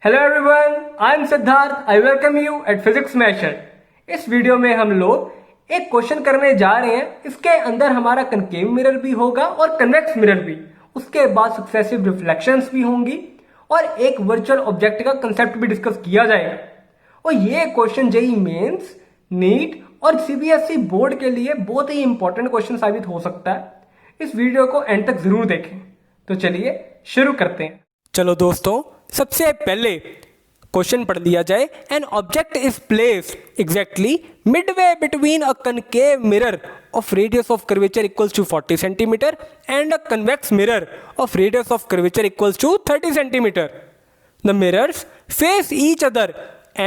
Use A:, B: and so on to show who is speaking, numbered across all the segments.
A: Hello everyone, I am Siddharth. I welcome you at physics masher. इस video में हम लोग एक क्वेश्चन करने जा रहे हैं। इसके अंदर हमारा कनकेव मिरर भी होगा और कन्वेक्स मिरर भी। उसके बाद सक्सेसिव रिफ्लेक्शंस भी होंगी और एक वर्चुअल ऑब्जेक्ट का कंसेप्ट भी डिस्कस किया जाएगा। और ये क्वेश्चन जेईई मेंस, नीट और सीबीएसई बोर्ड के लिए बहुत ही इंपॉर्टेंट क्वेश्चन साबित हो सकता है। इस वीडियो को एंड तक जरूर देखें। तो चलिए शुरू करते हैं। चलो दोस्तों, सबसे पहले क्वेश्चन पढ़ लिया जाए। An object is placed exactly midway between a concave mirror of radius of curvature equals to 40 centimetre and a convex mirror of radius of curvature equals to 30 centimetre. The mirrors face each other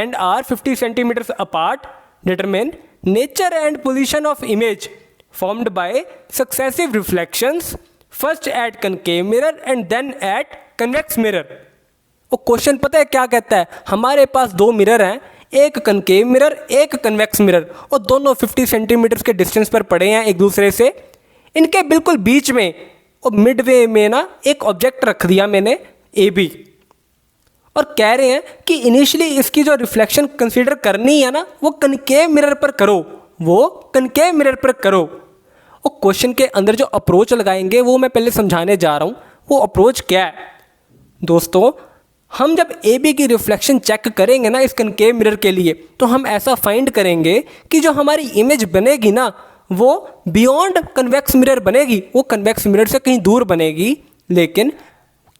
A: and are 50 centimeters apart. Determine nature and position of image formed by successive reflections, first at concave mirror and then at convex mirror. वो question पता है क्या कहता है? हमारे पास दो mirror हैं, एक कनकेव मिरर एक कन्वेक्स मिरर, और दोनों 50 सेंटीमीटर के डिस्टेंस पर पड़े हैं एक दूसरे से। इनके बिल्कुल बीच में और मिडवे में ना एक ऑब्जेक्ट रख दिया मैंने, ए बी, और कह रहे हैं कि इनिशियली इसकी जो रिफ्लेक्शन कंसीडर करनी है ना, वो कनकेव मिरर पर करो, वो कनकेव मिरर पर करो। और क्वेश्चन के अंदर जो अप्रोच लगाएंगे वो मैं पहले समझाने जा रहा हूँ। वो अप्रोच क्या है दोस्तों? हम जब ए बी की रिफ्लेक्शन चेक करेंगे ना इस कनकेव मिरर के लिए, तो हम ऐसा फाइंड करेंगे कि जो हमारी इमेज बनेगी ना, वो बियॉन्ड कन्वेक्स मिरर बनेगी, वो कन्वेक्स मिरर से कहीं दूर बनेगी। लेकिन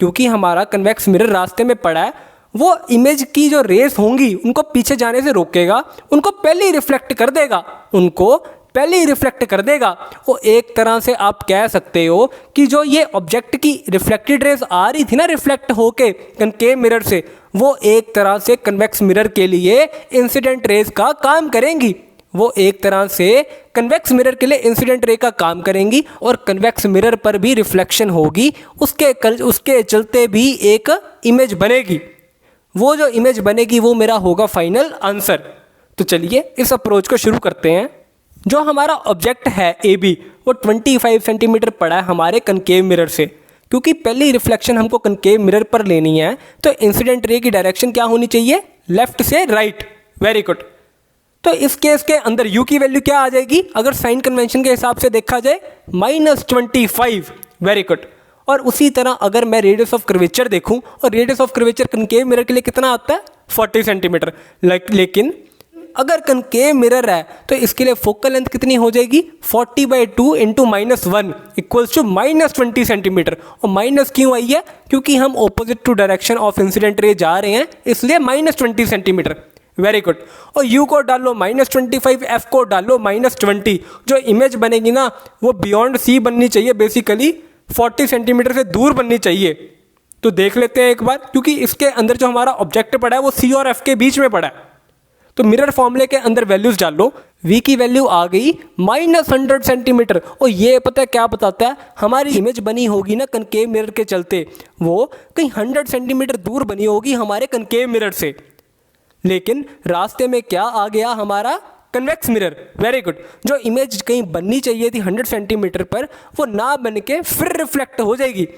A: क्योंकि हमारा कन्वेक्स मिरर रास्ते में पड़ा है, वो इमेज की जो रेस होंगी उनको पीछे जाने से रोकेगा, उनको पहले ही रिफ्लेक्ट कर देगा, उनको पहले ही रिफ्लेक्ट कर देगा। वो एक तरह से आप कह सकते हो कि जो ये ऑब्जेक्ट की रिफ्लेक्टेड रेस आ रही थी ना रिफ्लेक्ट होके कनकेव मिरर से, वो एक तरह से कन्वेक्स मिरर के लिए इंसिडेंट रेस का काम करेंगी। वो एक तरह से कन्वेक्स मिरर के लिए इंसिडेंट रे का काम करेंगी और कन्वेक्स मिरर पर भी रिफ्लेक्शन होगी, उसके चलते भी एक इमेज बनेगी। वो जो इमेज बनेगी वो मेरा होगा फाइनल आंसर। तो चलिए इस अप्रोच को शुरू करते हैं। जो हमारा ऑब्जेक्ट है ए बी, वो 25 सेंटीमीटर पड़ा है हमारे कनकेव मिरर से। क्योंकि पहली रिफ्लेक्शन हमको कनकेव मिरर पर लेनी है, तो इंसिडेंट रे की डायरेक्शन क्या होनी चाहिए? लेफ्ट से राइट। Very good. तो इस केस के अंदर u की वैल्यू क्या आ जाएगी? अगर साइन कन्वेंशन के हिसाब से देखा जाए -25। Very good. और उसी तरह अगर मैं रेडियस ऑफ कर्वेचर देखूं, और radius of curvature concave mirror के लिए कितना आता है? 40 सेंटीमीटर। लेकिन अगर कनकेव मिरर है तो इसके लिए फोकल लेंथ कितनी हो जाएगी? 40/2 इंटू -1 इक्वल्स टू -20 सेंटीमीटर। और माइनस क्यों आई है? क्योंकि हम opposite to direction of incident ray जा रहे हैं, इसलिए -20 सेंटीमीटर। Very good. और u को डालो -25, f को डालो -20। जो इमेज बनेगी ना, वो बियॉन्ड c बननी चाहिए, बेसिकली 40 सेंटीमीटर से दूर बननी चाहिए। तो देख लेते हैं एक बार, क्योंकि इसके अंदर जो हमारा ऑब्जेक्ट पड़ा है वो c और f के बीच में पड़ा है। तो मिरर फॉर्मूले के अंदर वैल्यूज डालो। v की वैल्यू आ गई -100 सेंटीमीटर। और ये पता है क्या बताता है? हमारी इमेज बनी होगी ना कनकेव मिरर के चलते, वो कहीं 100 सेंटीमीटर दूर बनी होगी हमारे कनकेव मिरर से। लेकिन रास्ते में क्या आ गया? हमारा कन्वेक्स मिरर। Very good. जो इमेज कहीं बननी चाहिए थी 100 सेंटीमीटर पर, वो ना बन के फिर रिफ्लेक्ट हो जाएगी।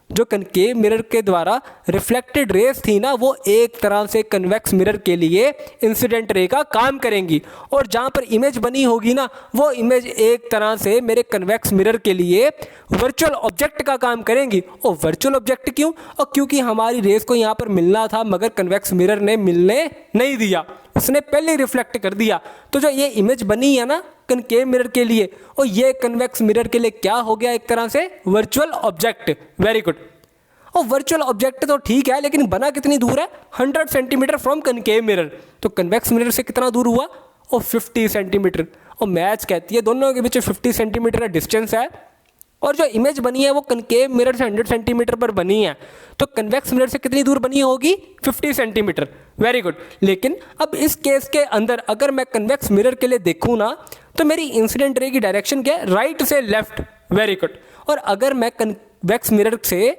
A: जो कनकेव मिरर के द्वारा रिफ्लेक्टेड रेस थी ना, वो एक तरह से कन्वेक्स मिरर के लिए इंसिडेंट रे का काम करेंगी। और जहाँ पर इमेज बनी होगी ना, वो इमेज एक तरह से मेरे कन्वेक्स मिरर के लिए वर्चुअल ऑब्जेक्ट का काम करेंगी। और वर्चुअल ऑब्जेक्ट क्यों? और क्योंकि हमारी रेस को यहाँ पर मिलना था, मगर कन्वेक्स मिरर ने मिलने नहीं दिया, उसने पहले रिफ्लेक्ट कर दिया। तो जो ये इमेज बनी है ना कनकेव मिरर के लिए, और ये कन्वेक्स मिरर के लिए क्या हो गया? एक तरह से वर्चुअल ऑब्जेक्ट। Very good. और वर्चुअल ऑब्जेक्ट तो ठीक है, लेकिन बना कितनी दूर है? 100 सेंटीमीटर फ्रॉम कनकेव मिरर। तो कन्वेक्स मिरर से कितना दूर हुआ? और 50 सेंटीमीटर। और मैच कहती है दोनों के बीच 50 सेंटीमीटर का डिस्टेंस है। और जो इमेज बनी है वो कनकेव मिरर से 100 सेंटीमीटर पर बनी है, तो कन्वेक्स मिरर से कितनी दूर बनी होगी? 50 सेंटीमीटर। Very good. लेकिन अब इस केस के अंदर अगर मैं कन्वेक्स मिरर के लिए देखूँ ना, तो मेरी इंसिडेंट रे की डायरेक्शन क्या है? राइट से लेफ्ट। Very good. और अगर मैं कन्वेक्स मिरर से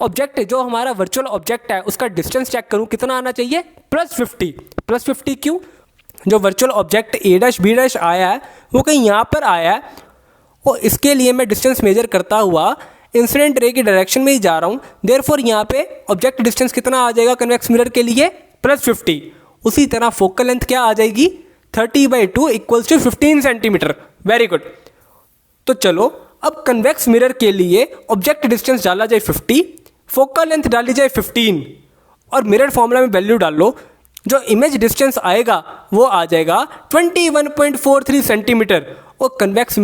A: ऑब्जेक्ट, जो हमारा वर्चुअल ऑब्जेक्ट है, उसका डिस्टेंस चेक करूँ, कितना आना चाहिए? +50। +50 क्यों? जो वर्चुअल ऑब्जेक्ट a' b' आया है, वो कहीं यहाँ पर आया है। और इसके लिए मैं डिस्टेंस मेजर करता हुआ इंसिडेंट रे की डायरेक्शन में ही जा रहा हूँ, देयरफॉर यहाँ पे ऑब्जेक्ट डिस्टेंस कितना आ जाएगा कन्वेक्स मिरर के लिए, +50। उसी तरह फोकल लेंथ क्या आ जाएगी, 30/2 equals to 15 centimetre. Very good. तो चलो अब कन्वेक्स मिरर के लिए ऑब्जेक्ट डिस्टेंस डाला जाए 50, फोकल लेंथ डाली जाए 15 और मिरर फॉर्मूला में वैल्यू डाल लो। जो इमेज डिस्टेंस आएगा वो आ जाएगा 21.43 सेंटीमीटर। और कन्वेक्स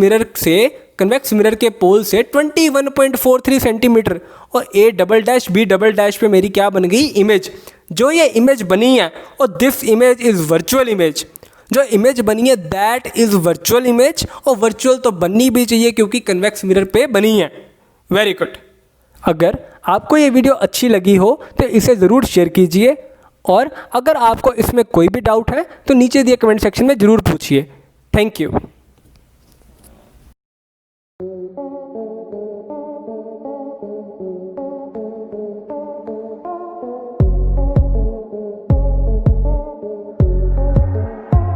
A: मिरर के पोल से 21.43 सेंटीमीटर और A'-B' पे मेरी क्या बन गई, इमेज। जो ये इमेज बनी है और this image is virtual image. जो इमेज बनी है दैट इज़ वर्चुअल इमेज, और वर्चुअल तो बननी भी चाहिए क्योंकि कन्वेक्स मिरर पे बनी है। Very good. अगर आपको ये वीडियो अच्छी लगी हो तो इसे ज़रूर शेयर कीजिए, और अगर आपको इसमें कोई भी डाउट है तो नीचे दिए कमेंट सेक्शन में ज़रूर पूछिए। Thank you.